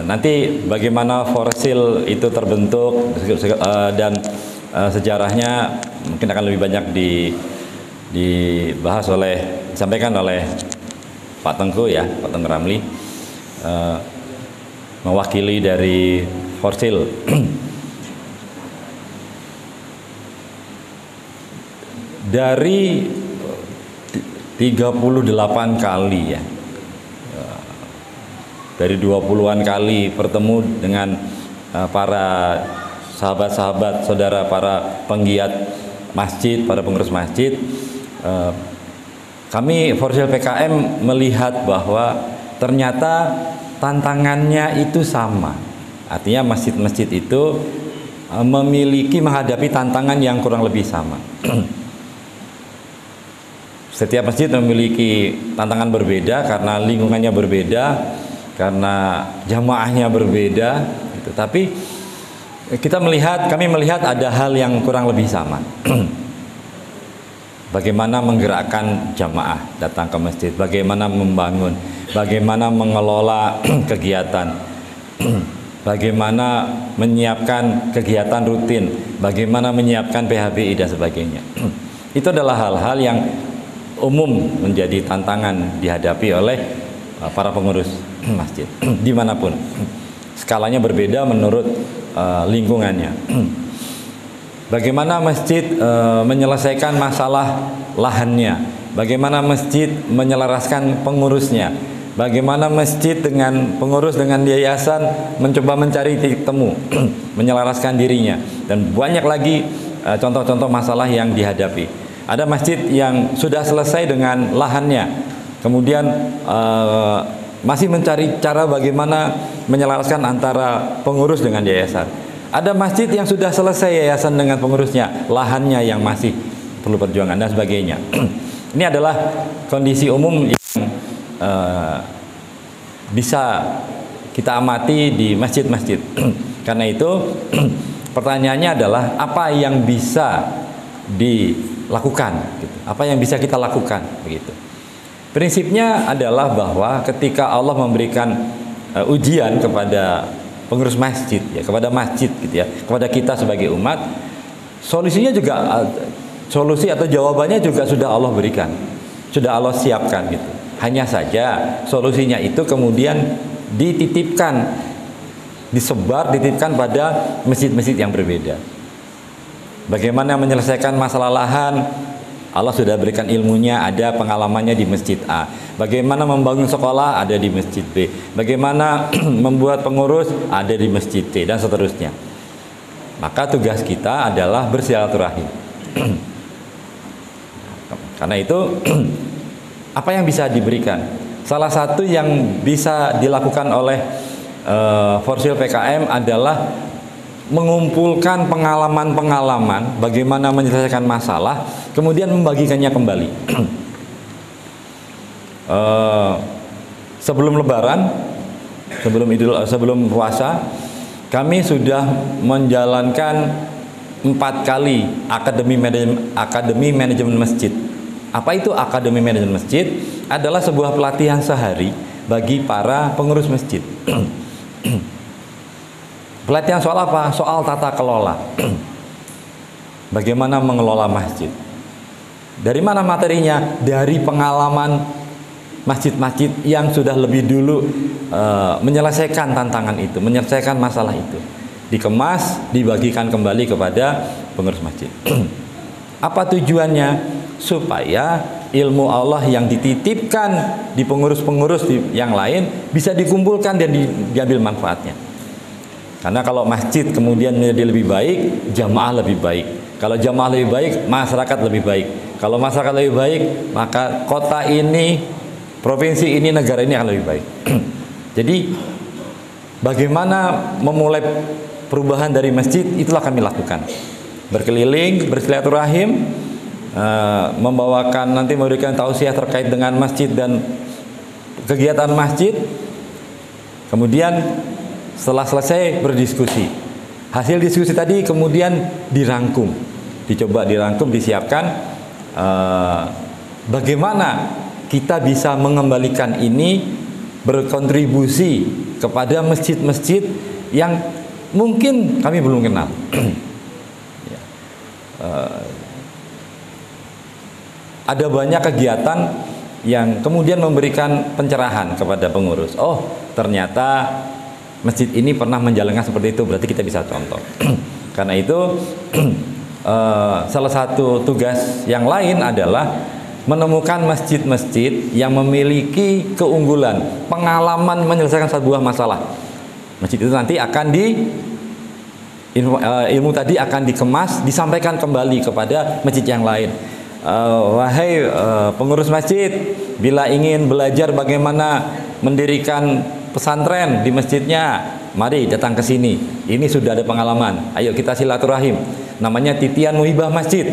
nanti bagaimana fosil itu terbentuk dan sejarahnya mungkin akan lebih banyak dibahas disampaikan oleh Pak Tengku ya, Pak Tengku Ramli, mewakili dari Forsil. Dari 38 kali ya, dari 20-an kali bertemu dengan para sahabat-sahabat, saudara, para penggiat masjid, para pengurus masjid, kami Forsil PKM melihat bahwa ternyata tantangannya itu sama. Artinya masjid-masjid itu menghadapi tantangan yang kurang lebih sama. Setiap masjid memiliki tantangan berbeda karena lingkungannya berbeda, karena jamaahnya berbeda, gitu. Tapi kami melihat ada hal yang kurang lebih sama. Bagaimana menggerakkan jamaah datang ke masjid, bagaimana membangun, bagaimana mengelola kegiatan, bagaimana menyiapkan kegiatan rutin, bagaimana menyiapkan PHBI dan sebagainya. Itu adalah hal-hal yang umum menjadi tantangan dihadapi oleh para pengurus masjid dimanapun. Skalanya berbeda menurut lingkungannya. Bagaimana masjid menyelesaikan masalah lahannya, bagaimana masjid menyelaraskan pengurusnya, bagaimana masjid dengan pengurus dengan yayasan mencoba mencari titik temu, menyelaraskan dirinya, dan banyak lagi contoh-contoh masalah yang dihadapi. Ada masjid yang sudah selesai dengan lahannya, kemudian masih mencari cara bagaimana menyelaraskan antara pengurus dengan yayasan. Ada masjid yang sudah selesai yayasan dengan pengurusnya, lahannya yang masih perlu perjuangan dan sebagainya. Ini adalah kondisi umum yang bisa kita amati di masjid-masjid. Karena itu pertanyaannya adalah apa yang bisa dilakukan, gitu. Apa yang bisa kita lakukan, begitu. Prinsipnya adalah bahwa ketika Allah memberikan ujian kepada pengurus masjid, ya, kepada masjid, gitu ya, kepada kita sebagai umat, solusinya juga solusi atau jawabannya juga sudah Allah berikan, sudah Allah siapkan, gitu. Hanya saja solusinya itu kemudian dititipkan, dititipkan pada masjid-masjid yang berbeda. Bagaimana menyelesaikan masalah lahan, Allah sudah berikan ilmunya, ada pengalamannya di masjid A. Bagaimana membangun sekolah, ada di masjid B. Bagaimana membuat pengurus, ada di masjid C, dan seterusnya. Maka tugas kita adalah bersilaturahim. Karena itu apa yang bisa diberikan? Salah satu yang bisa dilakukan oleh Forsil PKM adalah mengumpulkan pengalaman-pengalaman bagaimana menyelesaikan masalah, kemudian membagikannya kembali. Sebelum Lebaran, sebelum puasa, kami sudah menjalankan 4 kali akademi manajemen masjid. Apa itu akademi manajemen masjid? Adalah sebuah pelatihan sehari bagi para pengurus masjid. Pelatihan soal apa? Soal tata kelola. Bagaimana mengelola masjid. Dari mana materinya? Dari pengalaman masjid-masjid yang sudah lebih dulu menyelesaikan tantangan itu, menyelesaikan masalah itu. Dikemas, dibagikan kembali kepada pengurus masjid. Apa tujuannya? Supaya ilmu Allah yang dititipkan di pengurus-pengurus yang lain bisa dikumpulkan dan diambil manfaatnya. Karena kalau masjid kemudian menjadi lebih baik, jamaah lebih baik. Kalau jamaah lebih baik, masyarakat lebih baik. Kalau masyarakat lebih baik, maka kota ini, provinsi ini, negara ini akan lebih baik. Jadi bagaimana memulai perubahan dari masjid, itulah kami lakukan. Berkeliling, bersilaturahim, memberikan tausiah terkait dengan masjid dan kegiatan masjid. Kemudian setelah selesai berdiskusi, hasil diskusi tadi kemudian dirangkum, dicoba dirangkum, disiapkan bagaimana kita bisa mengembalikan ini berkontribusi kepada masjid-masjid yang mungkin kami belum kenal. Ya. Ada banyak kegiatan yang kemudian memberikan pencerahan kepada pengurus. Oh, ternyata masjid ini pernah menjalankan seperti itu, berarti kita bisa contoh. Karena itu salah satu tugas yang lain adalah menemukan masjid-masjid yang memiliki keunggulan, pengalaman menyelesaikan sebuah masalah. Masjid itu nanti akan ilmu tadi akan dikemas, disampaikan kembali kepada masjid yang lain. Wahai pengurus masjid, bila ingin belajar bagaimana mendirikan pesantren di masjidnya, mari datang ke sini. Ini sudah ada pengalaman. Ayo kita silaturahim. Namanya titian muhibah masjid.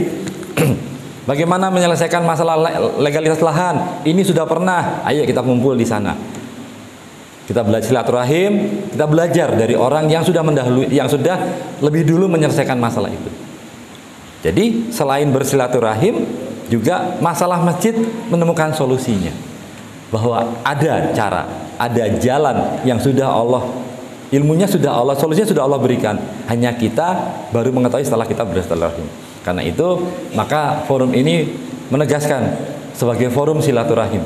Bagaimana menyelesaikan masalah legalitas lahan? Ini sudah pernah. Ayo kita kumpul di sana. Kita belajar silaturahim, kita belajar dari orang yang sudah mendahului, yang sudah lebih dulu menyelesaikan masalah itu. Jadi selain bersilaturahim, juga masalah masjid menemukan solusinya. Bahwa ada cara, ada jalan yang sudah Allah, ilmunya sudah Allah, solusinya sudah Allah berikan. Hanya kita baru mengetahui setelah kita bersilaturahim. Karena itu maka forum ini menegaskan sebagai forum silaturahim,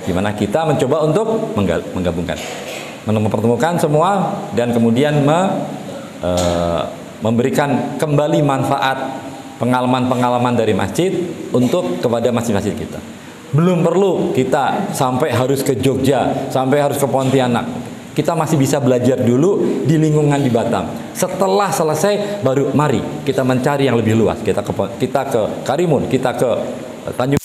di mana kita mencoba untuk menggabungkan, mempertemukan semua dan kemudian memberikan kembali manfaat pengalaman-pengalaman dari masjid untuk kepada masjid-masjid kita. Belum perlu kita sampai harus ke Jogja, sampai harus ke Pontianak. Kita masih bisa belajar dulu di lingkungan di Batam. Setelah selesai baru mari kita mencari yang lebih luas. Kita ke Karimun, kita ke Tanjung